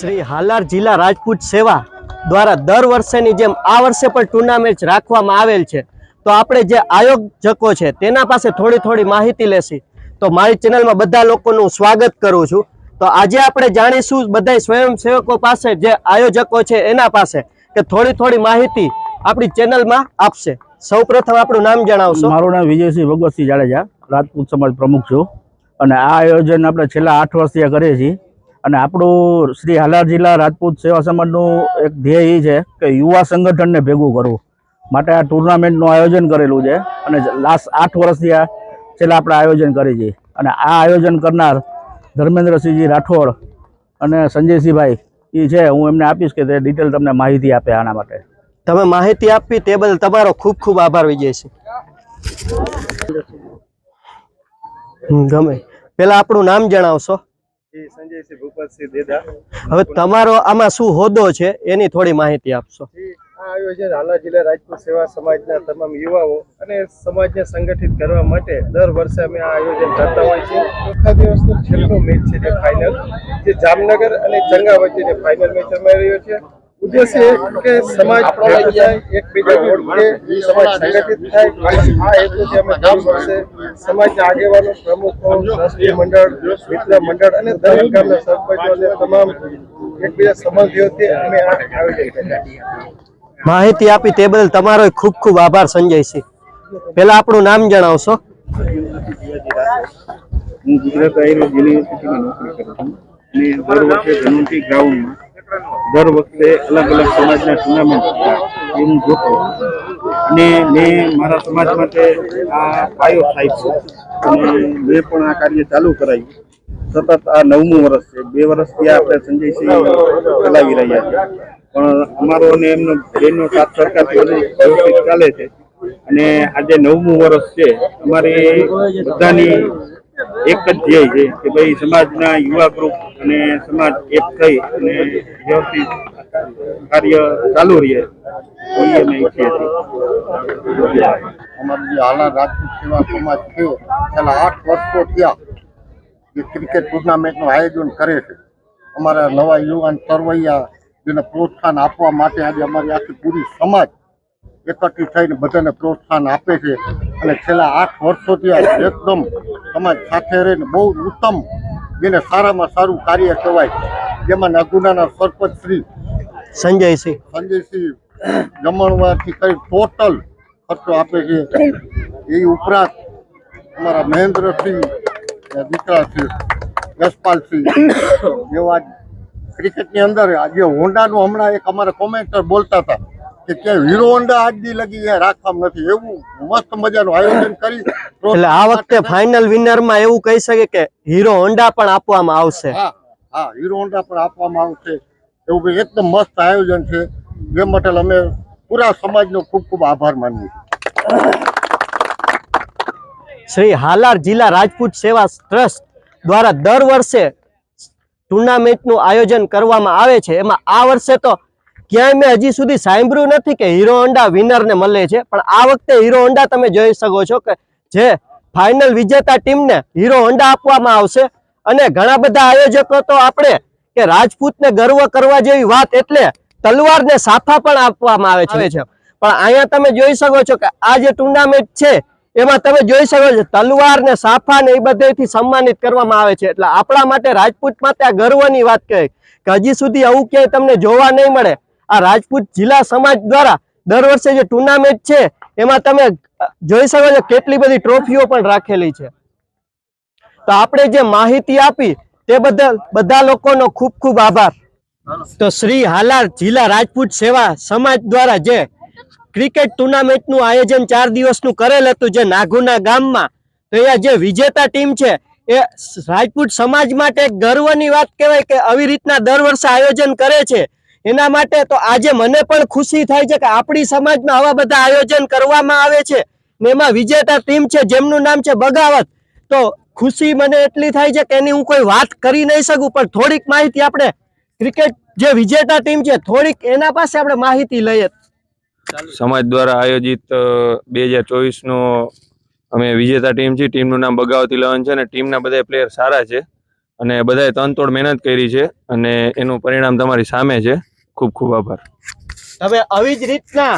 શ્રી હાલાર જિલ્લા રાજપૂત સેવા દ્વારા દર વર્ષેની જેમ આ વર્ષે પણ ટુર્નામેન્ટ રાખવામાં આવેલ છે। તો આપણે જે આયોજકો છે તેના પાસે થોડી માહિતી લેશી। તો મારી ચેનલમાં બધા લોકોનું સ્વાગત કરું છું। તો આજે આપણે જાણીશું બધા સ્વયંસેવકો પાસે જે આયોજકો છે એના પાસે કે થોડી માહિતી આપણી ચેનલમાં આપશે। સૌપ્રથમ આપણું નામ જણાવશો। મારું નામ વિજયસિંહ ભગવતસિંહ જાડેજા, રાજપૂત સમાજ પ્રમુખ છું અને આ આયોજન આપણે છેલ્લા 8 વર્ષથી કરીએ છીએ। અને આપણું શ્રી હાલાર જિલ્લા રાજપૂત સેવા સમાજનું એક ધ્યેય એ છે કે યુવા સંગઠનને ભેગું કરવું માટે આ ટુર્નામેન્ટનું આયોજન કરેલું છે અને લાસ્ટ 8 વર્ષથી આ છેલ્લા આપણે આયોજન કરીએ છીએ। અને આ આયોજન કરનાર ધર્મેન્દ્રસિંહજી રાઠોડ અને સંજયસિંહભાઈ એ છે, હું એમને આપીશ કે તે ડિટેલ તમને માહિતી આપે આના માટે। તમે માહિતી આપી તે બદલ તમારો ખૂબ આભાર વિજયસિંહ। ગમે પેલા આપણું નામ જણાવશો। સંજયસિંહ ભૂપતસિંહ દેદા। હવે તમારો આમાં શું હોદ્દો છે એની થોડી માહિતી આપશો। આ આયોજન હાલાર જિલ્લા રાજપૂત સેવા સમાજના તમામ યુવાઓ અને સમાજને સંગઠિત કરવા માટે દર વર્ષે અમે આ આયોજન કરતા હોય છે। ચોથા દિવસનો છેલ્લો મેચ છે જે ફાઇનલ, જે જામનગર અને ચંગા વચ્ચે ફાઇનલ મેચ રમાઈ રહ્યો છે। ઉદ્દેશ્ય કે સમાજ ભેગો થાય, એકબીજાને ઓળખે, સમાજ સંગઠિત થાય। આ હેતુથી અમે દર વર્ષે સમાજના આગેવાનો, પ્રમુખો, ટ્રસ્ટી મંડળ, મિત્ર મંડળ અને દરેક ગામના સરપંચો અને તમામ એકબીજા સંબંધીઓથી અમે આ આયોજન કર્યા। માહિતી આપી તે બદલ તમારો ખૂબ આભાર સંજયસિંહ। પેલા આપણું નામ જણાવશો। હું ગુજરાત આયુર્વેદ યુનિવર્સિટીમાં નોકરી કરું છું અને દર વર્ષે ધનવંતરી ગ્રાઉન્ડમાં દર વખતે અલગ સમાજના ટુર્નામેન્ટ એ હું જોતો અને મેં મારા સમાજ માટે આ પાયો થાય અને મેં પણ આ કાર્ય ચાલુ કરાયું। સતત આ 9મું વર્ષ છે। 2 વર્ષથી આપણે સંજયસિંહ ચલાવી રહ્યા છે, પણ અમારો અને એમનો બેનો સાથ સરકારથી વ્યવસ્થિત ચાલે છે અને આજે 9મું વર્ષ છે। અમારી બધાની એક જ ધ્યેય છે કે ભાઈ સમાજના યુવા ગ્રુપ અને સમાજ એક થઈ અને વ્યવસ્થિત કાર્ય ચાલુ રહે એ અમે ઈચ્છીએ છીએ। અમારી જે હાલાર રાજપૂત સેવા સમાજ છે છેલ્લા 8 વર્ષો થયા જે ક્રિકેટ ટુર્નામેન્ટનું આયોજન કરે છે। અમારા નવા યુવાન તરવૈયા જેને પ્રોત્સાહન આપવા માટે આજે અમારી આખી પૂરી સમાજ એકઠી થઈને બધાને પ્રોત્સાહન આપે છે અને છેલ્લા 8 વર્ષોથી એકદમ સમાજ સાથે રહીને બહુ ઉત્તમ, જેને સારામાં સારું કાર્ય કહેવાય, જેમાં નગુનાના સરપંચ શ્રી સંજયસિંહ જમણવારથી કરી ટોટલ ખર્ચો આપે છે। એ ઉપરાંત અમારા મહેન્દ્રસિંહ દીકરા છે યશપાલસિંહ જેવા ક્રિકેટની અંદર આજે હોન્ડાનું હમણાં એક અમારા કોમેન્ટર બોલતા હતા કે ક્યાંય હીરો હોન્ડા આજ દી લગી રાખવામાં નથી, એવું મસ્ત મજાનું આયોજન કરી। એટલે આ વખતે ફાઇનલ વિનરમાં એવું કહી શકે કે હીરો હોન્ડા પણ આપવામાં આવશે। હા, હીરો હોન્ડા પણ આપવામાં આવશે। એવું એકદમ મસ્ત આયોજન છે, જે માટે અમે પૂરા સમાજનો ખૂબ આભાર માનીએ છીએ। શ્રી હાલાર જિલ્લા રાજપૂત સેવા ટ્રસ્ટ દ્વારા દર વર્ષે ટુર્નામેન્ટનું આયોજન કરવામાં આવે છે। એમાં આ વર્ષે તો ક્યાંય મેં હજી સુધી સાંભળ્યું નથી કે હીરો હોન્ડા વિનરને મળે છે, પણ આ વખતે હીરો હોન્ડા તમે જોઈ શકો છો કે જે ફાઇનલ વિજેતા ટીમને હીરો હોન્ડા આપવામાં આવશે। અને ઘણા બધા આયોજકો તો આપણે કે રાજપૂતને ગર્વ કરવા જેવી વાત એટલે તલવારને સાફા પણ આપવામાં આવે છે, પણ અહીંયા તમે જોઈ શકો છો કે આ જે ટુર્નામેન્ટ છે એમાં તમે જોઈ શકો છો તલવાર ને સાફા ને એ બધેથી સન્માનિત કરવામાં આવે છે। એટલે આપણા માટે રાજપૂત માટે આ ગર્વની વાત કહે કે હજી સુધી આવું ક્યાંય તમને જોવા નહીં મળે। આ રાજપૂત જિલ્લા સમાજ દ્વારા દર વર્ષે જે ટુર્નામેન્ટ છે એમાં તમે જોઈ શકો છો કેટલી બધી ટ્રોફીઓ પણ રાખેલી છે। તો આપણે જે માહિતી આપી તે બદલ બધા લોકોનો ખૂબ આભાર। તો શ્રી હાલાર જિલ્લા રાજપૂત સેવા સમાજ દ્વારા જે ક્રિકેટ ટુર્નામેન્ટનું આયોજન 4 દિવસનું કરેલ હતું જે નાગુના ગામમાં, તો એ જે વિજેતા ટીમ છે એ રાજપૂત સમાજ માટે ગર્વની વાત કહેવાય કે આવી રીતના દર વર્ષે આયોજન કરે છે। એના માટે તો આજે મને પણ ખુશી થાય છે કે આપણી સમાજમાં આવા બધા આયોજન કરવામાં આવે છે ને એમાં વિજેતા ટીમ છે જેમનું નામ છે બગાવત। તો ખુશી મને એટલી થાય છે કે એની હું કોઈ વાત કરી નહીં શકું, પણ થોડીક માહિતી આપણે ક્રિકેટ જે વિજેતા ટીમ છે થોડીક એના પાસે આપણે માહિતી લઈએ। સમાજ દ્વારા આયોજિત 2024 નો અમે વિજેતા ટીમ છે। ટીમનું નામ બગાવત 11 છે અને ટીમના બધા પ્લેયર સારા છે અને બધાએ તનતોડ મહેનત કરી છે અને એનું પરિણામ તમારી સામે છે. ખૂબ ખૂબ આભાર. તમે આવી જ રીતના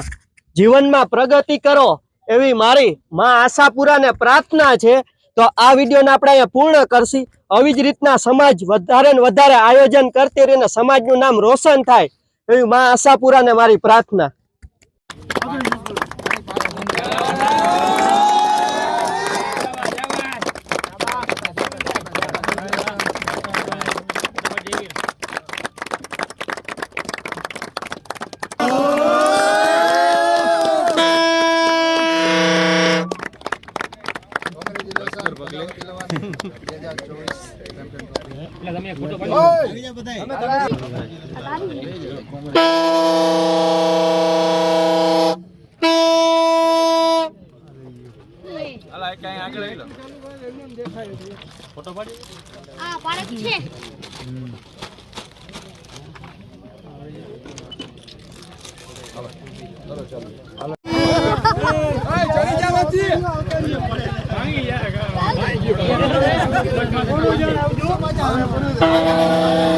જીવનમાં પ્રગતિ કરો એવી મારી માં આશાપુરાને પ્રાર્થના છે. તો આ વિડીયોને આપણે અહીંયા પૂર્ણ કરશી. આવી જ રીતના સમાજ વધારે ને વધારે આયોજન કરતી રહીને સમાજનું નામ રોશન થાય એવી માં આશાપુરાને મારી પ્રાર્થના. Bye.